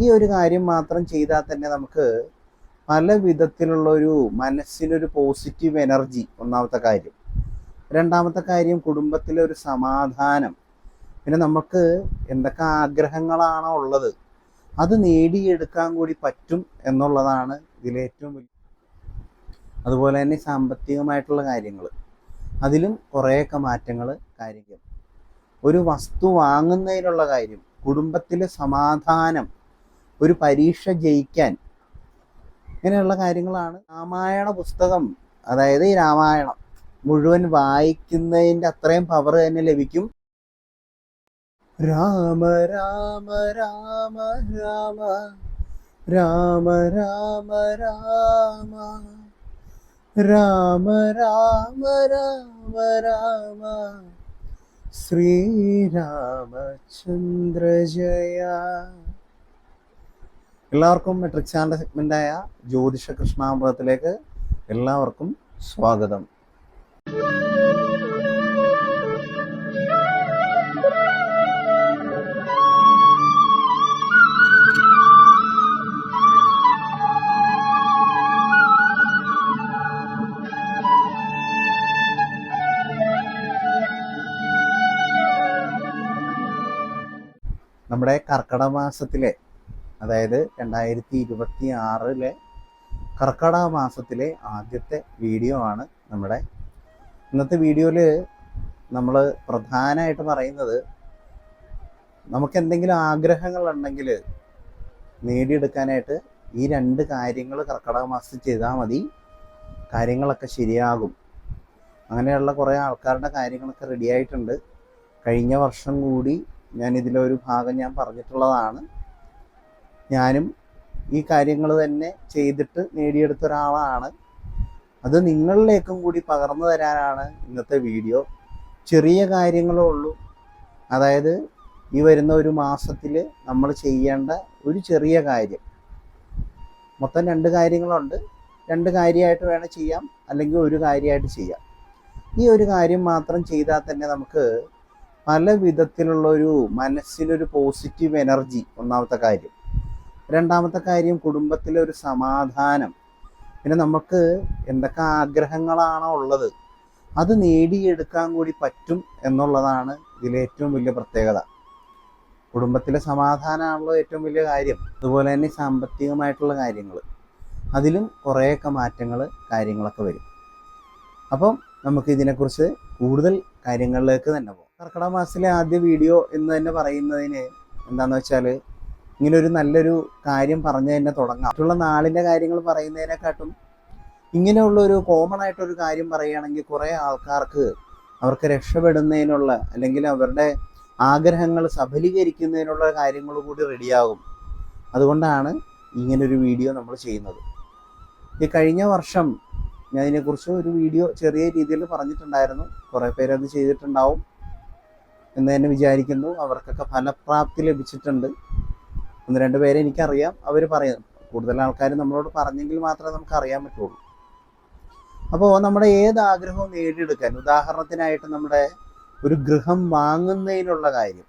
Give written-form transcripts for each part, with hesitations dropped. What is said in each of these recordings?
ഈ ഒരു കാര്യം മാത്രം ചെയ്താൽ തന്നെ നമുക്ക് പല വിധത്തിലുള്ളൊരു മനസ്സിനൊരു പോസിറ്റീവ് എനർജി, ഒന്നാമത്തെ കാര്യം. രണ്ടാമത്തെ കാര്യം, കുടുംബത്തിലെ ഒരു സമാധാനം. പിന്നെ നമുക്ക് എന്തൊക്കെ ആഗ്രഹങ്ങളാണോ ഉള്ളത് അത് നേടിയെടുക്കാൻ കൂടി പറ്റും എന്നുള്ളതാണ് ഇതിലേറ്റവും വലിയ. അതുപോലെ തന്നെ സാമ്പത്തികമായിട്ടുള്ള കാര്യങ്ങൾ, അതിലും കുറേയൊക്കെ മാറ്റങ്ങൾ കാര്യം. ഒരു വസ്തു വാങ്ങുന്നതിനുള്ള കാര്യം, കുടുംബത്തിലെ സമാധാനം, ഒരു പരീക്ഷ ജയിക്കാൻ, ഇങ്ങനെയുള്ള കാര്യങ്ങളാണ്. രാമായണ പുസ്തകം, അതായത് ഈ രാമായണം മുഴുവൻ വായിക്കുന്നതിൻ്റെ അത്രയും പവർ തന്നെ ലഭിക്കും. രാമ രാമ രാമ രാമ രാമ രാമ രാമ രാമ രാമ രാമ രാമ ശ്രീരാമചന്ദ്ര ജയ. എല്ലാവർക്കും മെട്രിക് ചാനൽ സെഗ്മെൻ്റായ ജ്യോതിഷ കൃഷ്ണാമൃതത്തിലേക്ക് എല്ലാവർക്കും സ്വാഗതം. നമ്മുടെ കർക്കിടക മാസത്തിലെ, അതായത് 2026 കർക്കിടക മാസത്തിലെ ആദ്യത്തെ വീഡിയോ ആണ് നമ്മുടെ ഇന്നത്തെ വീഡിയോയിൽ. നമ്മൾ പ്രധാനമായിട്ട് പറയുന്നത്, നമുക്ക് എന്തെങ്കിലും ആഗ്രഹങ്ങളുണ്ടെങ്കിൽ നേടിയെടുക്കാനായിട്ട് ഈ 2 കാര്യങ്ങൾ കർക്കിടക മാസത്തിൽ ചെയ്താൽ മതി, കാര്യങ്ങളൊക്കെ ശരിയാകും. അങ്ങനെയുള്ള കുറേ ആൾക്കാരുടെ കാര്യങ്ങളൊക്കെ റെഡി ആയിട്ടുണ്ട്. കഴിഞ്ഞ വർഷം കൂടി ഞാൻ ഇതിലൊരു ഭാഗം ഞാൻ പറഞ്ഞിട്ടുള്ളതാണ്. ഞാനും ഈ കാര്യങ്ങൾ തന്നെ ചെയ്തിട്ട് നേടിയെടുത്ത ഒരാളാണ്. അത് നിങ്ങളിലേക്കും കൂടി പകർന്നു തരാനാണ് ഇന്നത്തെ വീഡിയോ. ചെറിയ കാര്യങ്ങളേ ഉള്ളൂ. അതായത് ഈ വരുന്ന ഒരു മാസത്തിൽ നമ്മൾ ചെയ്യേണ്ട ഒരു ചെറിയ കാര്യം. മൊത്തം 2 കാര്യങ്ങളുണ്ട്. 2 കാര്യമായിട്ട് വേണം ചെയ്യാം, അല്ലെങ്കിൽ ഒരു കാര്യമായിട്ട് ചെയ്യാം. ഈ ഒരു കാര്യം മാത്രം ചെയ്താൽ തന്നെ നമുക്ക് പല വിധത്തിലുള്ളൊരു മനസ്സിനൊരു പോസിറ്റീവ് എനർജി, ഒന്നാമത്തെ കാര്യം. രണ്ടാമത്തെ കാര്യം, കുടുംബത്തിലെ ഒരു സമാധാനം. പിന്നെ നമുക്ക് എന്തൊക്കെ ആഗ്രഹങ്ങളാണോ ഉള്ളത് അത് നേടിയെടുക്കാൻ കൂടി പറ്റും എന്നുള്ളതാണ് ഇതിലേറ്റവും വലിയ പ്രത്യേകത. കുടുംബത്തിലെ സമാധാനമാണല്ലോ ഏറ്റവും വലിയ കാര്യം. അതുപോലെ തന്നെ സാമ്പത്തികമായിട്ടുള്ള കാര്യങ്ങൾ, അതിലും കുറേയൊക്കെ മാറ്റങ്ങൾ കാര്യങ്ങളൊക്കെ വരും. അപ്പം നമുക്ക് ഇതിനെക്കുറിച്ച് കൂടുതൽ കാര്യങ്ങളിലേക്ക് തന്നെ പോകാം. കർക്കിടക മാസത്തിലെ ആദ്യ വീഡിയോ എന്ന് തന്നെ പറയുന്നതിന് എന്താണെന്ന് വെച്ചാൽ, ഇങ്ങനൊരു നല്ലൊരു കാര്യം പറഞ്ഞു തന്നെ തുടങ്ങാം. മറ്റുള്ള നാളിൻ്റെ കാര്യങ്ങൾ പറയുന്നതിനെക്കാട്ടും ഇങ്ങനെയുള്ളൊരു കോമൺ ആയിട്ടൊരു കാര്യം പറയുകയാണെങ്കിൽ കുറേ ആൾക്കാർക്ക് അവർക്ക് രക്ഷപ്പെടുന്നതിനുള്ള, അല്ലെങ്കിൽ അവരുടെ ആഗ്രഹങ്ങൾ സഫലീകരിക്കുന്നതിനുള്ള കാര്യങ്ങൾ കൂടി റെഡിയാകും. അതുകൊണ്ടാണ് ഇങ്ങനൊരു വീഡിയോ നമ്മൾ ചെയ്യുന്നത്. ഈ കഴിഞ്ഞ വർഷം ഞാൻ ഇതിനെക്കുറിച്ച് ഒരു വീഡിയോ ചെറിയ രീതിയിൽ പറഞ്ഞിട്ടുണ്ടായിരുന്നു. കുറേ പേരത് ചെയ്തിട്ടുണ്ടാവും എന്ന് തന്നെ വിചാരിക്കുന്നു. അവർക്കൊക്കെ ഫലപ്രാപ്തി ലഭിച്ചിട്ടുണ്ട്. 1-2 പേരെ എനിക്കറിയാം. അവർ പറയും, കൂടുതൽ ആൾക്കാർ നമ്മളോട് പറഞ്ഞെങ്കിൽ മാത്രമേ നമുക്ക് അറിയാൻ പറ്റുള്ളൂ. അപ്പോൾ നമ്മുടെ ഏത് ആഗ്രഹവും നേടിയെടുക്കാൻ, ഉദാഹരണത്തിനായിട്ട് നമ്മുടെ ഒരു ഗൃഹം വാങ്ങുന്നതിനുള്ള കാര്യം,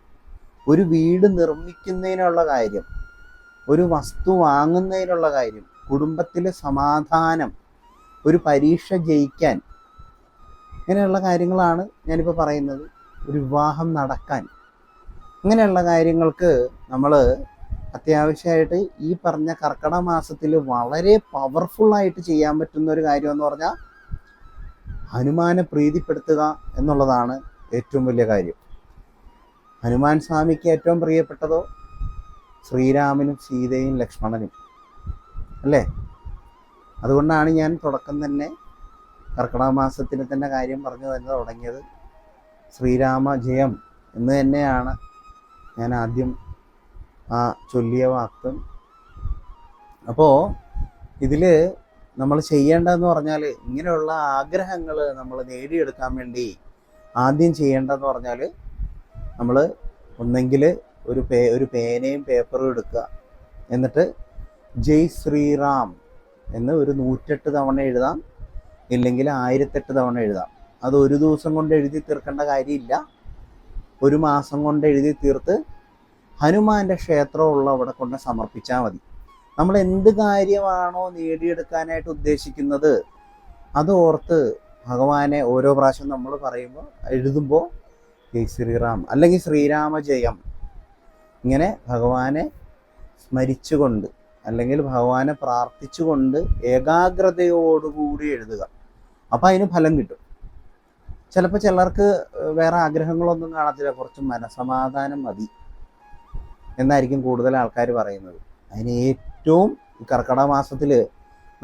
ഒരു വീട് നിർമ്മിക്കുന്നതിനുള്ള കാര്യം, ഒരു വസ്തു വാങ്ങുന്നതിനുള്ള കാര്യം, കുടുംബത്തിലെ സമാധാനം, ഒരു പരീക്ഷ ജയിക്കാൻ, ഇങ്ങനെയുള്ള കാര്യങ്ങളാണ് ഞാനിപ്പോൾ പറയുന്നത്. ഒരു വിവാഹം നടക്കാൻ, ഇങ്ങനെയുള്ള കാര്യങ്ങൾക്ക് നമ്മൾ അത്യാവശ്യമായിട്ട് ഈ പറഞ്ഞ കർക്കിടക മാസത്തിൽ വളരെ പവർഫുള്ളായിട്ട് ചെയ്യാൻ പറ്റുന്ന ഒരു കാര്യം എന്ന് പറഞ്ഞാൽ ഹനുമാനെ പ്രീതിപ്പെടുത്തുക എന്നുള്ളതാണ് ഏറ്റവും വലിയ കാര്യം. ഹനുമാൻ സ്വാമിക്ക് ഏറ്റവും പ്രിയപ്പെട്ടതോ ശ്രീരാമനും സീതയും ലക്ഷ്മണനും അല്ലേ? അതുകൊണ്ടാണ് ഞാൻ തുടക്കം തന്നെ കർക്കിടക മാസത്തിന് തന്നെ കാര്യം പറഞ്ഞു തന്നെ തുടങ്ങിയത്. ശ്രീരാമ ജയം എന്ന് തന്നെയാണ് ഞാൻ ആദ്യം ചൊല്ലിയ വാക്ക്. അപ്പോൾ ഇതിൽ നമ്മൾ ചെയ്യേണ്ടതെന്ന് പറഞ്ഞാൽ, ഇങ്ങനെയുള്ള ആഗ്രഹങ്ങൾ നമ്മൾ നേടിയെടുക്കാൻ വേണ്ടി ആദ്യം ചെയ്യേണ്ടതെന്ന് പറഞ്ഞാൽ, നമ്മൾ ഒന്നെങ്കിൽ ഒരു പേനയും പേപ്പറും എടുക്കുക. എന്നിട്ട് ജയ് ശ്രീറാം എന്ന് ഒരു 108 തവണ എഴുതാം, ഇല്ലെങ്കിൽ 1008 തവണ എഴുതാം. അത് ഒരു ദിവസം കൊണ്ട് എഴുതി തീർക്കേണ്ട കാര്യമില്ല. ഒരു മാസം കൊണ്ട് എഴുതി തീർത്ത് ഹനുമാന്റെ ക്ഷേത്രമുള്ള അവിടെ കൊണ്ട് സമർപ്പിച്ചാൽ മതി. നമ്മൾ എന്ത് കാര്യമാണോ നേടിയെടുക്കാനായിട്ട് ഉദ്ദേശിക്കുന്നത് അത് ഓർത്ത് ഭഗവാനെ ഓരോ പ്രാവശ്യം നമ്മൾ പറയുമ്പോൾ എഴുതുമ്പോൾ ജയ് ശ്രീറാം അല്ലെങ്കിൽ ശ്രീരാമ ജയം ഇങ്ങനെ ഭഗവാനെ സ്മരിച്ചുകൊണ്ട് അല്ലെങ്കിൽ ഭഗവാനെ പ്രാർത്ഥിച്ചുകൊണ്ട് ഏകാഗ്രതയോടുകൂടി എഴുതുക. അപ്പം അതിന് ഫലം കിട്ടും. ചിലപ്പോൾ ചിലർക്ക് വേറെ ആഗ്രഹങ്ങളൊന്നും കാണത്തില്ല, കുറച്ച് മനസമാധാനം മതി എന്നായിരിക്കും കൂടുതൽ ആൾക്കാർ പറയുന്നത്. അതിന് ഏറ്റവും കർക്കിടക മാസത്തിൽ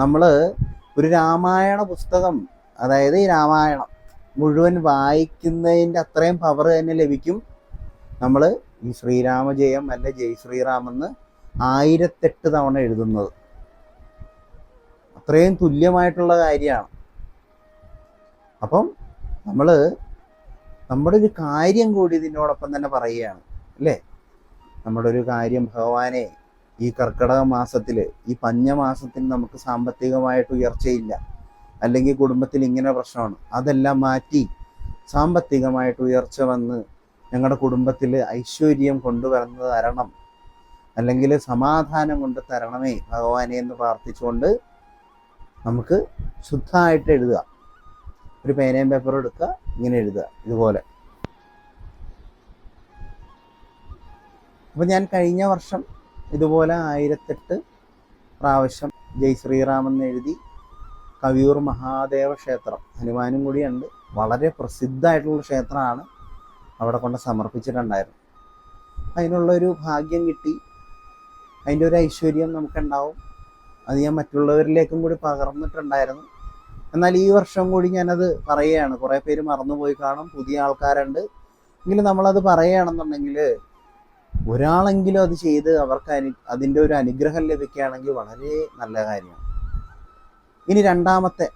നമ്മൾ ഒരു രാമായണ പുസ്തകം, അതായത് ഈ രാമായണം മുഴുവൻ വായിക്കുന്നതിൻ്റെ അത്രയും പവർ തന്നെ ലഭിക്കും നമ്മൾ ഈ ശ്രീരാമജയം അല്ലെ ജയ് ശ്രീറാമെന്ന് 1008 തവണ എഴുതുന്നത്. അത്രയും തുല്യമായിട്ടുള്ള കാര്യമാണ്. അപ്പം നമ്മൾ നമ്മുടെ ഒരു കാര്യം കൂടി ഇതിനോടൊപ്പം തന്നെ പറയുകയാണ് അല്ലേ. നമ്മുടെ ഒരു കാര്യം, ഭഗവാനെ ഈ കർക്കിടക മാസത്തിൽ, ഈ പഞ്ഞമാസത്തിൽ നമുക്ക് സാമ്പത്തികമായിട്ട് ഉയർച്ചയില്ല, അല്ലെങ്കിൽ കുടുംബത്തിൽ ഇങ്ങനെ പ്രശ്നമാണ്, അതെല്ലാം മാറ്റി സാമ്പത്തികമായിട്ട് ഉയർച്ച വന്ന് ഞങ്ങളുടെ കുടുംബത്തിൽ ഐശ്വര്യം കൊണ്ടുവരുന്നത് തരണം, അല്ലെങ്കിൽ സമാധാനം കൊണ്ട് തരണമേ ഭഗവാനെ എന്ന് പ്രാർത്ഥിച്ചുകൊണ്ട് നമുക്ക് ശുദ്ധമായിട്ട് എഴുതുക. ഒരു പേനയും പേപ്പറും എടുക്കുക, ഇങ്ങനെ എഴുതുക ഇതുപോലെ. അപ്പം ഞാൻ കഴിഞ്ഞ വർഷം ഇതുപോലെ 1008 പ്രാവശ്യം ജയ് ശ്രീറാമെന്ന് എഴുതി കവിയൂർ മഹാദേവ ക്ഷേത്രം, ഹനുമാനും കൂടിയുണ്ട്, വളരെ പ്രസിദ്ധമായിട്ടുള്ള ക്ഷേത്രമാണ്, അവിടെ കൊണ്ട് സമർപ്പിച്ചിട്ടുണ്ടായിരുന്നു. അതിനുള്ളൊരു ഭാഗ്യം കിട്ടി, അതിൻ്റെ ഒരു ഐശ്വര്യം നമുക്കുണ്ടാവും. അത് ഞാൻ മറ്റുള്ളവരിലേക്കും കൂടി പകർന്നിട്ടുണ്ടായിരുന്നു. എന്നാൽ ഈ വർഷം കൂടി ഞാനത് പറയുകയാണ്. കുറേ പേര് മറന്നുപോയി കാണും, പുതിയ ആൾക്കാരുണ്ട്. എങ്കിലും നമ്മളത് പറയുകയാണെന്നുണ്ടെങ്കിൽ ഒരാളെങ്കിലും അത് ചെയ്ത് അവർക്ക് അതിൻ്റെ ഒരു അനുഗ്രഹം ലഭിക്കുകയാണെങ്കിൽ വളരെ നല്ല കാര്യമാണ്. ഇനി രണ്ടാമത്തെ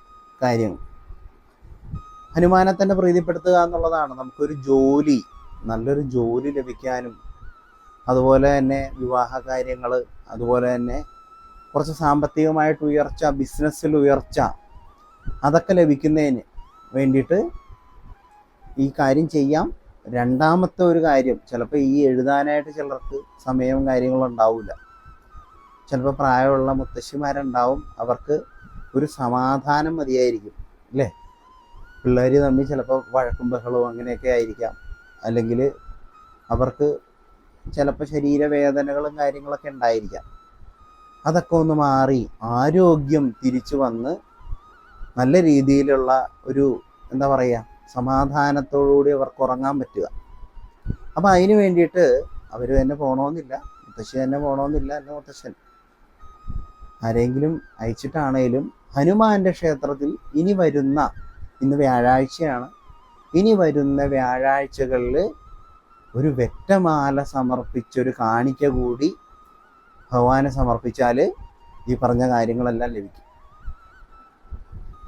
കാര്യം ഹനുമാനെ തന്നെ പ്രീതിപ്പെടുത്തുക എന്നുള്ളതാണ്. നമുക്കൊരു ജോലി, നല്ലൊരു ജോലി ലഭിക്കാനും, അതുപോലെ തന്നെ വിവാഹ കാര്യങ്ങൾ, അതുപോലെ തന്നെ കുറച്ച് സാമ്പത്തികമായിട്ട് ഉയർച്ച, ബിസിനസ്സിൽ ഉയർച്ച, അതൊക്കെ ലഭിക്കുന്നതിന് വേണ്ടിയിട്ട് ഈ കാര്യം ചെയ്യാം. രണ്ടാമത്തെ ഒരു കാര്യം, ചിലപ്പോൾ ഈ എഴുതാനായിട്ട് ചിലർക്ക് സമയവും കാര്യങ്ങളും ഉണ്ടാവില്ല. ചിലപ്പോൾ പ്രായമുള്ള മുത്തശ്ശിമാരുണ്ടാവും, അവർക്ക് ഒരു സമാധാനം മതിയായിരിക്കും അല്ലേ. പിള്ളേർ തമ്മിൽ ചിലപ്പോൾ വഴക്കും ബഹളവും അങ്ങനെയൊക്കെ ആയിരിക്കാം. അല്ലെങ്കിൽ അവർക്ക് ചിലപ്പോൾ ശരീരവേദനകളും കാര്യങ്ങളൊക്കെ ഉണ്ടായിരിക്കാം. അതൊക്കെ ഒന്ന് മാറി ആരോഗ്യം തിരിച്ചു വന്ന് നല്ല രീതിയിലുള്ള ഒരു എന്താ പറയുക സമാധാനത്തോടുകൂടി അവർക്ക് ഉറങ്ങാൻ പറ്റുക. അപ്പം അതിന് വേണ്ടിയിട്ട് അവർ തന്നെ പോകണമെന്നില്ല, മുത്തശ്ശി തന്നെ പോകണമെന്നില്ല, അല്ല മുത്തശ്ശൻ ആരെങ്കിലും അയച്ചിട്ടാണേലും ഹനുമാന്റെ ക്ഷേത്രത്തിൽ ഇനി വരുന്ന, ഇന്ന് വ്യാഴാഴ്ചയാണ്, ഇനി വരുന്ന വ്യാഴാഴ്ചകളിൽ ഒരു വെറ്റമാല സമർപ്പിച്ചൊരു കാണിക്ക കൂടി ഭഗവാനെ സമർപ്പിച്ചാൽ ഈ പറഞ്ഞ കാര്യങ്ങളെല്ലാം ലഭിക്കും.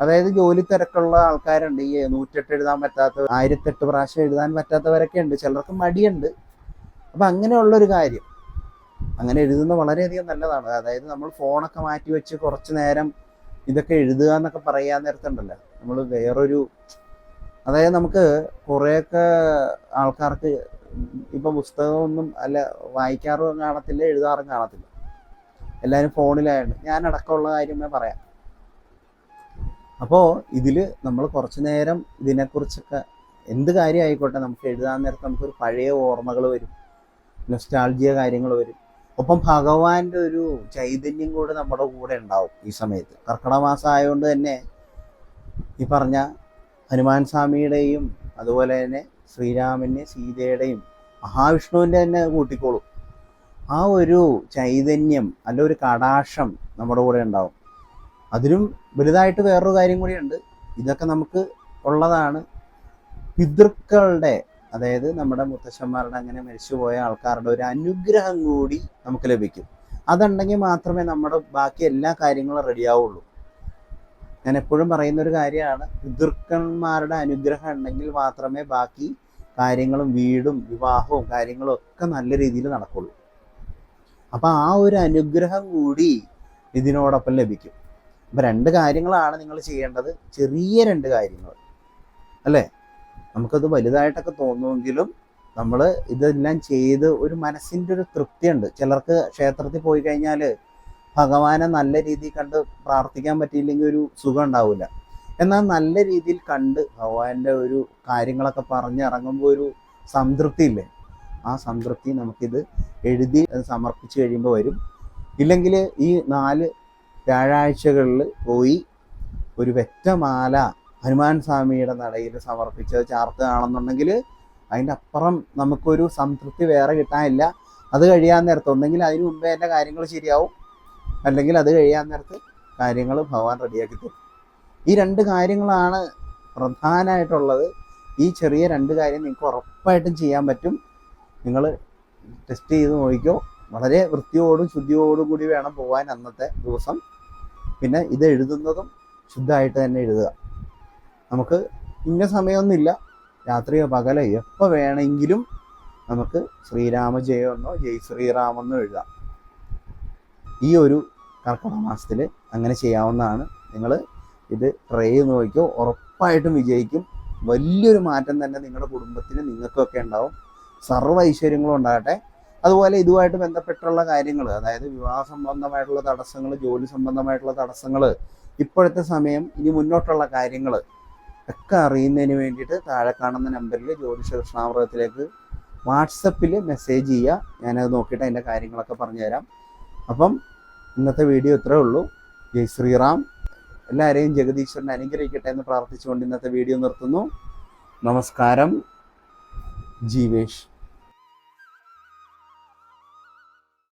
അതായത് ജോലി തിരക്കുള്ള ആൾക്കാരുണ്ട്, ഈ 108 എഴുതാൻ പറ്റാത്ത, 1008 പ്രാവശ്യം എഴുതാൻ പറ്റാത്തവരൊക്കെ ഉണ്ട്, ചിലർക്ക് മടിയുണ്ട്. അപ്പം അങ്ങനെയുള്ളൊരു കാര്യം അങ്ങനെ എഴുതുന്നത് വളരെയധികം നല്ലതാണ്. അതായത് നമ്മൾ ഫോണൊക്കെ മാറ്റി വെച്ച് കുറച്ച് നേരം ഇതൊക്കെ എഴുതുക എന്നൊക്കെ പറയാൻ നേരത്തുണ്ടല്ലോ, നമ്മൾ വേറൊരു, അതായത് നമുക്ക് കുറേയൊക്കെ ആൾക്കാർക്ക് ഇപ്പം പുസ്തകമൊന്നും അല്ല വായിക്കാറും കാണത്തില്ല, എഴുതാറും കാണത്തില്ല, എല്ലാവരും ഫോണിലായുണ്ട്. ഞാനടക്കമുള്ള കാര്യമേ പറയാം. അപ്പോൾ ഇതിൽ നമ്മൾ കുറച്ച് നേരം ഇതിനെക്കുറിച്ചൊക്കെ, എന്ത് കാര്യമായിക്കോട്ടെ, നമുക്ക് എഴുതാൻ നേരത്ത് നമുക്കൊരു പഴയ ഓർമ്മകൾ വരും, നൊസ്റ്റാൾജിയ കാര്യങ്ങൾ വരും. ഒപ്പം ഭഗവാന്റെ ഒരു ചൈതന്യം കൂടെ നമ്മുടെ കൂടെ ഉണ്ടാവും ഈ സമയത്ത്. കർക്കിടക മാസം ആയതുകൊണ്ട് തന്നെ ഈ പറഞ്ഞ ഹനുമാൻ സ്വാമിയുടെയും അതുപോലെ തന്നെ ശ്രീരാമൻ്റെ സീതയുടെയും മഹാവിഷ്ണുവിൻ്റെ തന്നെ കൂട്ടിക്കോളും. ആ ഒരു ചൈതന്യം അല്ല ഒരു കടാക്ഷം നമ്മുടെ കൂടെ ഉണ്ടാവും. അതിലും വലുതായിട്ട് വേറൊരു കാര്യം കൂടിയുണ്ട്, ഇതൊക്കെ നമുക്ക് ഉള്ളതാണ്. പിതൃക്കളുടെ, അതായത് നമ്മുടെ മുത്തശ്ശന്മാരുടെ അങ്ങനെ മരിച്ചുപോയ ആൾക്കാരുടെ ഒരു അനുഗ്രഹം കൂടി നമുക്ക് ലഭിക്കും. അതുണ്ടെങ്കിൽ മാത്രമേ നമ്മുടെ ബാക്കി എല്ലാ കാര്യങ്ങളും റെഡിയാവുള്ളൂ. ഞാൻ എപ്പോഴും പറയുന്നൊരു കാര്യമാണ്, പിതൃക്കന്മാരുടെ അനുഗ്രഹം ഉണ്ടെങ്കിൽ മാത്രമേ ബാക്കി കാര്യങ്ങളും വീടും വിവാഹവും കാര്യങ്ങളും ഒക്കെ നല്ല രീതിയിൽ നടക്കുള്ളൂ. അപ്പം ആ ഒരു അനുഗ്രഹം കൂടി ഇതിനോടൊപ്പം ലഭിക്കും. അപ്പം 2 കാര്യങ്ങളാണ് നിങ്ങൾ ചെയ്യേണ്ടത്, ചെറിയ 2 കാര്യങ്ങൾ അല്ലേ. നമുക്കത് വലുതായിട്ടൊക്കെ തോന്നുമെങ്കിലും നമ്മൾ ഇതെല്ലാം ചെയ്ത് ഒരു മനസ്സിൻ്റെ ഒരു തൃപ്തിയുണ്ട്. ചിലർക്ക് ക്ഷേത്രത്തിൽ പോയി കഴിഞ്ഞാൽ ഭഗവാനെ നല്ല രീതിയിൽ കണ്ട് പ്രാർത്ഥിക്കാൻ പറ്റിയില്ലെങ്കിൽ ഒരു സുഖം ഉണ്ടാവില്ല. എന്നാൽ നല്ല രീതിയിൽ കണ്ട് ഭഗവാന്റെ ഒരു കാര്യങ്ങളൊക്കെ പറഞ്ഞിറങ്ങുമ്പോൾ ഒരു സംതൃപ്തി ഇല്ലേ, ആ സംതൃപ്തി നമുക്കിത് എഴുതി സമർപ്പിച്ച് കഴിയുമ്പോൾ വരും. ഇല്ലെങ്കിൽ ഈ 4 വ്യാഴാഴ്ചകളിൽ പോയി ഒരു വെറ്റമാല ഹനുമാൻ സ്വാമിയുടെ നടയിൽ സമർപ്പിച്ചത് ചാർത്തുകയാണെന്നുണ്ടെങ്കിൽ അതിൻ്റെ അപ്പുറം നമുക്കൊരു സംതൃപ്തി വേറെ കിട്ടാനില്ല. അത് കഴിയാൻ നേരത്ത് ഒന്നെങ്കിൽ അതിന് മുമ്പേ എൻ്റെ കാര്യങ്ങൾ ശരിയാവും, അല്ലെങ്കിൽ അത് കഴിയാൻ നേരത്ത് കാര്യങ്ങൾ ഭഗവാൻ റെഡിയാക്കി തരും. ഈ 2 കാര്യങ്ങളാണ് പ്രധാനമായിട്ടുള്ളത്. ഈ ചെറിയ 2 കാര്യം നിങ്ങൾക്ക് ഉറപ്പായിട്ടും ചെയ്യാൻ പറ്റും. നിങ്ങൾ ടെസ്റ്റ് ചെയ്ത് നോക്കിക്കോ. വളരെ വൃത്തിയോടും ശുദ്ധിയോടും കൂടി വേണം പോകാൻ അന്നത്തെ ദിവസം. പിന്നെ ഇത് എഴുതുന്നതും ശുദ്ധമായിട്ട് തന്നെ എഴുതുക. നമുക്ക് ഇന്ന സമയമൊന്നുമില്ല, രാത്രിയോ പകലോ എപ്പോൾ വേണമെങ്കിലും നമുക്ക് ശ്രീരാമജയമെന്നോ ജയ് ശ്രീറാമെന്നോ എഴുതാം. ഈ ഒരു കർക്കിടക മാസത്തിൽ അങ്ങനെ ചെയ്യാവുന്നതാണ്. നിങ്ങൾ ഇത് ട്രൈ ചെയ്ത് നോക്കിയോ, ഉറപ്പായിട്ടും വിജയിക്കും. വലിയൊരു മാറ്റം തന്നെ നിങ്ങളുടെ കുടുംബത്തിന് നിങ്ങൾക്കൊക്കെ ഉണ്ടാവും. സർവ്വ ഐശ്വര്യങ്ങളും ഉണ്ടാകട്ടെ. അതുപോലെ ഇതുമായിട്ട് ബന്ധപ്പെട്ടുള്ള കാര്യങ്ങൾ, അതായത് വിവാഹ സംബന്ധമായിട്ടുള്ള തടസ്സങ്ങൾ, ജോലി സംബന്ധമായിട്ടുള്ള തടസ്സങ്ങൾ, ഇപ്പോഴത്തെ സമയം, ഇനി മുന്നോട്ടുള്ള കാര്യങ്ങൾ ഒക്കെ അറിയുന്നതിന് വേണ്ടിയിട്ട് താഴെ കാണുന്ന നമ്പറിൽ ജ്യോതിഷ കൃഷ്ണാമൃതത്തിലേക്ക് വാട്സപ്പിൽ മെസ്സേജ് ചെയ്യുക. ഞാനത് നോക്കിയിട്ട് അതിൻ്റെ കാര്യങ്ങളൊക്കെ പറഞ്ഞുതരാം. അപ്പം ഇന്നത്തെ വീഡിയോ ഇത്രേ ഉള്ളൂ. ജയ് ശ്രീറാം. എല്ലാവരെയും ജഗദീശ്വരൻ അനുഗ്രഹിക്കട്ടെ എന്ന് പ്രാർത്ഥിച്ചുകൊണ്ട് ഇന്നത്തെ വീഡിയോ നിർത്തുന്നു. നമസ്കാരം. ജീവേഷ്.